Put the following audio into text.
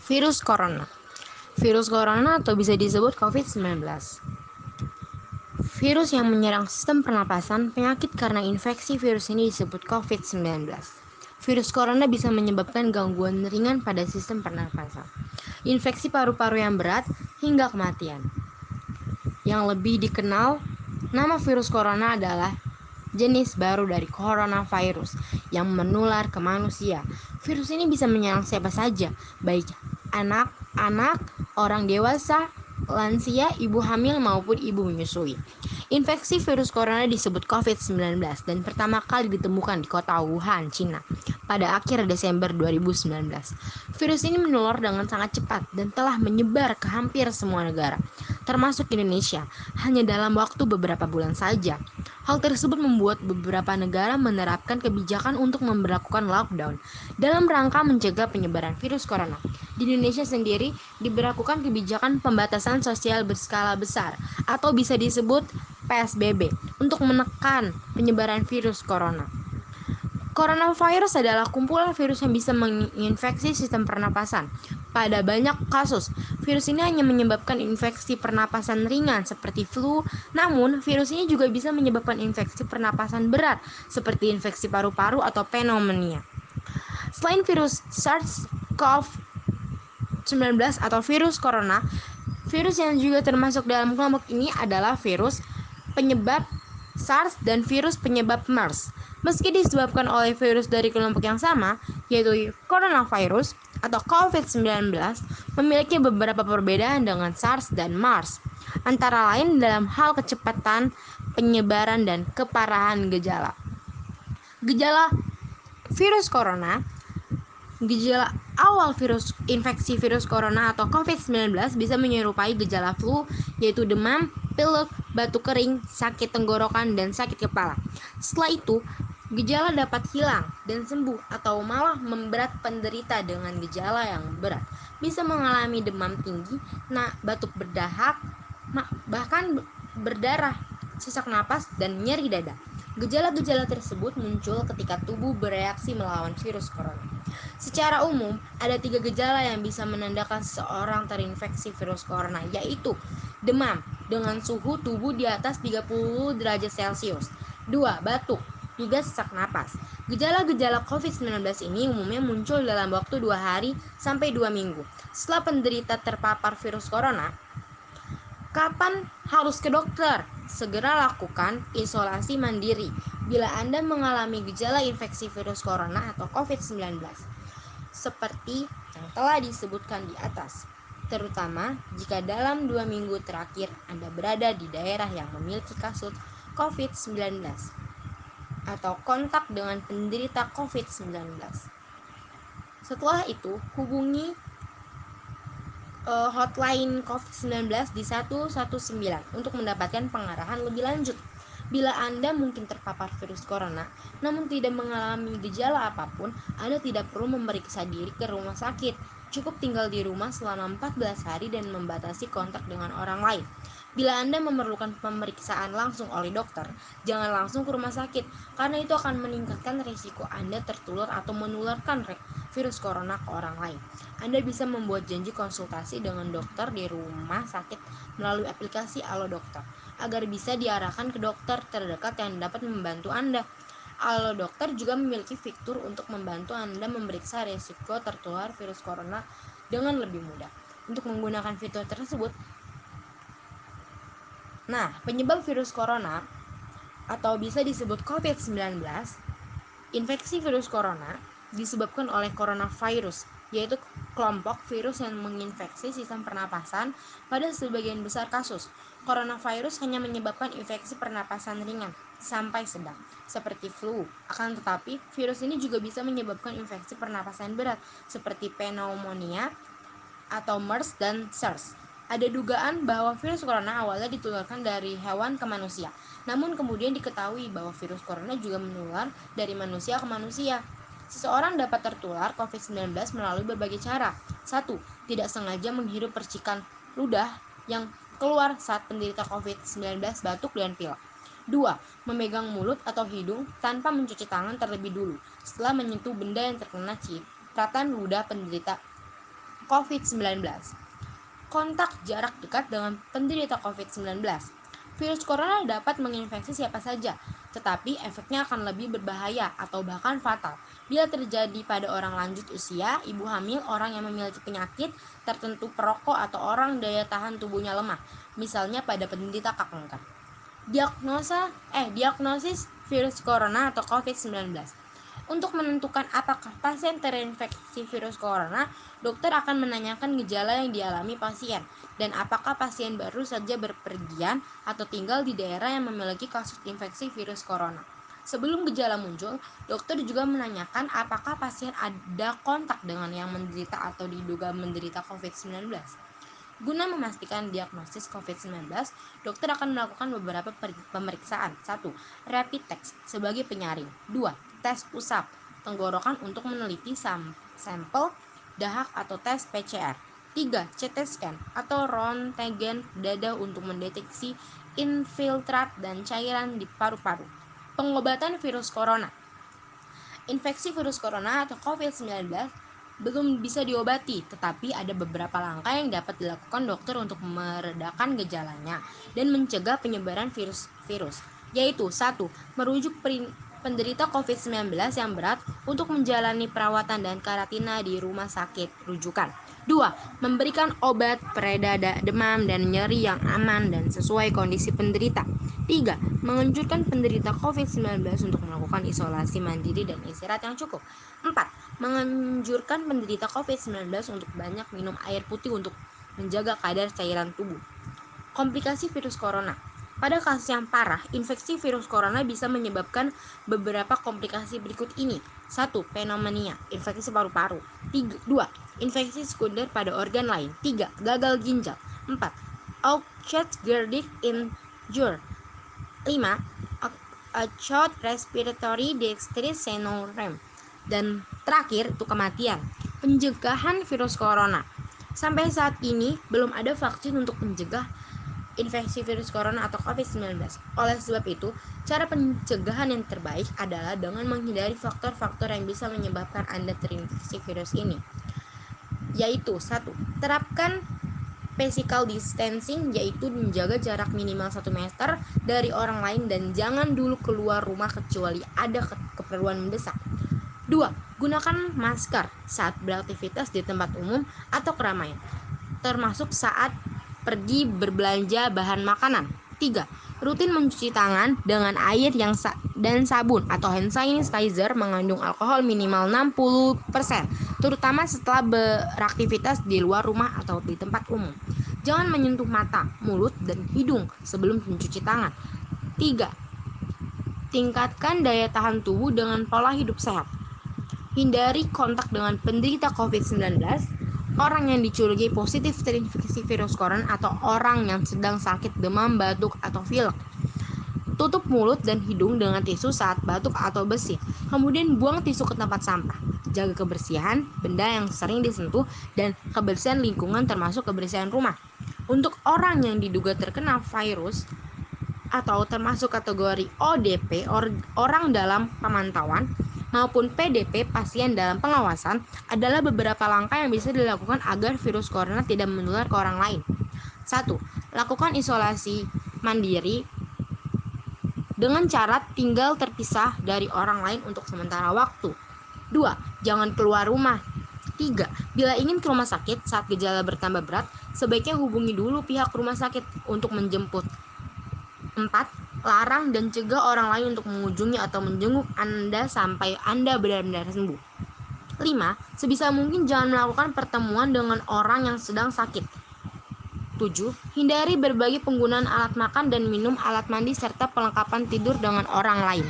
Virus corona. Virus corona atau bisa disebut COVID-19. Virus yang menyerang sistem pernapasan, penyakit karena infeksi virus ini disebut COVID-19. Virus corona bisa menyebabkan gangguan ringan pada sistem pernapasan, infeksi paru-paru yang berat, hingga kematian. Yang lebih dikenal, nama virus corona adalah jenis baru dari coronavirus yang menular ke manusia. Virus ini bisa menyerang siapa saja, baik anak-anak, orang dewasa, lansia, ibu hamil maupun ibu menyusui. Infeksi virus corona disebut COVID-19 dan pertama kali ditemukan di kota Wuhan, Cina pada akhir Desember 2019. Virus ini menular dengan sangat cepat dan telah menyebar ke hampir semua negara, termasuk Indonesia, hanya dalam waktu beberapa bulan saja. Hal tersebut membuat beberapa negara menerapkan kebijakan untuk memberlakukan lockdown dalam rangka mencegah penyebaran virus corona. Di Indonesia sendiri diberlakukan kebijakan pembatasan sosial berskala besar atau bisa disebut PSBB untuk menekan penyebaran virus corona. Coronavirus adalah kumpulan virus yang bisa menginfeksi sistem pernapasan. Pada banyak kasus, virus ini hanya menyebabkan infeksi pernapasan ringan seperti flu, namun virus ini juga bisa menyebabkan infeksi pernapasan berat seperti infeksi paru-paru atau pneumonia. Selain virus SARS-CoV-19 atau virus corona, virus yang juga termasuk dalam kelompok ini adalah virus penyebab SARS dan virus penyebab MERS. Meski disebabkan oleh virus dari kelompok yang sama, yaitu coronavirus atau COVID-19, memiliki beberapa perbedaan dengan SARS dan MERS, antara lain dalam hal kecepatan penyebaran dan keparahan gejala. Gejala virus corona. Gejala awal infeksi virus corona atau COVID-19 bisa menyerupai gejala flu, yaitu demam, pilek, batuk kering, sakit tenggorokan, dan sakit kepala. Setelah itu, gejala dapat hilang dan sembuh atau malah memberat penderita dengan gejala yang berat. Bisa mengalami demam tinggi, batuk berdahak, bahkan berdarah, sesak napas, dan nyeri dada. Gejala-gejala tersebut muncul ketika tubuh bereaksi melawan virus corona. Secara umum, ada 3 gejala yang bisa menandakan seseorang terinfeksi virus corona, yaitu demam dengan suhu tubuh di atas 30 derajat Celcius, 2. Batuk, 3. Sesak napas. Gejala-gejala COVID-19 ini umumnya muncul dalam waktu 2 hari sampai 2 minggu setelah penderita terpapar virus corona. Kapan harus ke dokter? Segera lakukan isolasi mandiri bila Anda mengalami gejala infeksi virus corona atau COVID-19, seperti yang telah disebutkan di atas, terutama jika dalam 2 minggu terakhir Anda berada di daerah yang memiliki kasus COVID-19 atau kontak dengan penderita COVID-19. Setelah itu, hubungi hotline COVID-19 di 119 untuk mendapatkan pengarahan lebih lanjut. Bila Anda mungkin terpapar virus corona, namun tidak mengalami gejala apapun, Anda tidak perlu memeriksa diri ke rumah sakit. Cukup tinggal di rumah selama 14 hari dan membatasi kontak dengan orang lain. Bila Anda memerlukan pemeriksaan langsung oleh dokter, jangan langsung ke rumah sakit, karena itu akan meningkatkan risiko Anda tertular atau menularkan virus corona ke orang lain. Anda bisa membuat janji konsultasi dengan dokter di rumah sakit melalui aplikasi Alo Dokter, agar bisa diarahkan ke dokter terdekat yang dapat membantu Anda. Alo Dokter juga memiliki fitur untuk membantu Anda memeriksa risiko tertular virus corona dengan lebih mudah. Untuk menggunakan fitur tersebut, penyebab virus corona atau bisa disebut COVID-19, infeksi virus corona disebabkan oleh coronavirus, yaitu kelompok virus yang menginfeksi sistem pernapasan. Pada sebagian besar kasus, coronavirus hanya menyebabkan infeksi pernapasan ringan sampai sedang, seperti flu. Akan tetapi, virus ini juga bisa menyebabkan infeksi pernapasan berat, seperti pneumonia atau MERS dan SARS. Ada dugaan bahwa virus corona awalnya ditularkan dari hewan ke manusia, namun kemudian diketahui bahwa virus corona juga menular dari manusia ke manusia. Seseorang dapat tertular COVID-19 melalui berbagai cara. 1. Tidak sengaja menghirup percikan ludah yang keluar saat penderita COVID-19 batuk dan pilek. 2. Memegang mulut atau hidung tanpa mencuci tangan terlebih dulu setelah menyentuh benda yang terkena cipratan ludah penderita COVID-19. Kontak jarak dekat dengan penderita COVID-19. Virus corona dapat menginfeksi siapa saja, tetapi efeknya akan lebih berbahaya atau bahkan fatal bila terjadi pada orang lanjut usia, ibu hamil, orang yang memiliki penyakit tertentu, perokok, atau orang daya tahan tubuhnya lemah, misalnya pada penderita kanker. Diagnosis virus corona atau COVID-19. Untuk menentukan apakah pasien terinfeksi virus corona, dokter akan menanyakan gejala yang dialami pasien dan apakah pasien baru saja berpergian atau tinggal di daerah yang memiliki kasus infeksi virus corona. Sebelum gejala muncul, dokter juga menanyakan apakah pasien ada kontak dengan yang menderita atau diduga menderita COVID-19. Guna memastikan diagnosis COVID-19, dokter akan melakukan beberapa pemeriksaan. 1. Rapid test sebagai penyaring. 2. Tes usap tenggorokan untuk meneliti sampel dahak atau tes PCR. 3. CT scan atau röntgen dada untuk mendeteksi infiltrat dan cairan di paru-paru. Pengobatan virus corona. Infeksi virus corona atau COVID-19 belum bisa diobati, tetapi ada beberapa langkah yang dapat dilakukan dokter untuk meredakan gejalanya dan mencegah penyebaran virus, yaitu 1. Merujuk penderita COVID-19 yang berat untuk menjalani perawatan dan karantina di rumah sakit rujukan. 2. Memberikan obat pereda demam dan nyeri yang aman dan sesuai kondisi penderita. 3. Menganjurkan penderita COVID-19 untuk melakukan isolasi mandiri dan istirahat yang cukup. 4. Menganjurkan penderita COVID-19 untuk banyak minum air putih untuk menjaga kadar cairan tubuh. Komplikasi virus corona. Pada kasus yang parah, infeksi virus corona bisa menyebabkan beberapa komplikasi berikut ini. 1. Pneumonia, infeksi paru-paru. 2. Infeksi sekunder pada organ lain. 3. Gagal ginjal. 4. Acute injury. 5. Acute respiratory distress syndrome. Dan terakhir, itu kematian. Pencegahan virus corona. Sampai saat ini belum ada vaksin untuk mencegah infeksi virus corona atau COVID-19. Oleh sebab itu, cara pencegahan yang terbaik adalah dengan menghindari faktor-faktor yang bisa menyebabkan Anda terinfeksi virus ini. Yaitu 1. Terapkan physical distancing, yaitu menjaga jarak minimal 1 meter dari orang lain dan jangan dulu keluar rumah kecuali ada keperluan mendesak. 2. Gunakan masker saat beraktivitas di tempat umum atau keramaian, termasuk saat pergi berbelanja bahan makanan. 3. Rutin mencuci tangan dengan air dan sabun atau hand sanitizer mengandung alkohol minimal 60%, terutama setelah beraktivitas di luar rumah atau di tempat umum. Jangan menyentuh mata, mulut, dan hidung sebelum mencuci tangan. 3. Tingkatkan daya tahan tubuh dengan pola hidup sehat. Hindari kontak dengan penderita COVID-19, orang yang dicurigai positif terinfeksi virus corona atau orang yang sedang sakit demam, batuk, atau pilek. Tutup mulut dan hidung dengan tisu saat batuk atau bersin. Kemudian buang tisu ke tempat sampah. Jaga kebersihan benda yang sering disentuh dan kebersihan lingkungan termasuk kebersihan rumah. Untuk orang yang diduga terkena virus atau termasuk kategori ODP, orang dalam pemantauan, maupun PDP, pasien dalam pengawasan, adalah beberapa langkah yang bisa dilakukan agar virus corona tidak menular ke orang lain. 1. Lakukan isolasi mandiri dengan cara tinggal terpisah dari orang lain untuk sementara waktu. 2. Jangan keluar rumah. 3. Bila ingin ke rumah sakit saat gejala bertambah berat, sebaiknya hubungi dulu pihak rumah sakit untuk menjemput. 4. Larang dan cegah orang lain untuk mengunjungi atau menjenguk Anda sampai Anda benar-benar sembuh. 5. Sebisa mungkin jangan melakukan pertemuan dengan orang yang sedang sakit. 7. Hindari berbagi penggunaan alat makan dan minum, alat mandi, serta perlengkapan tidur dengan orang lain.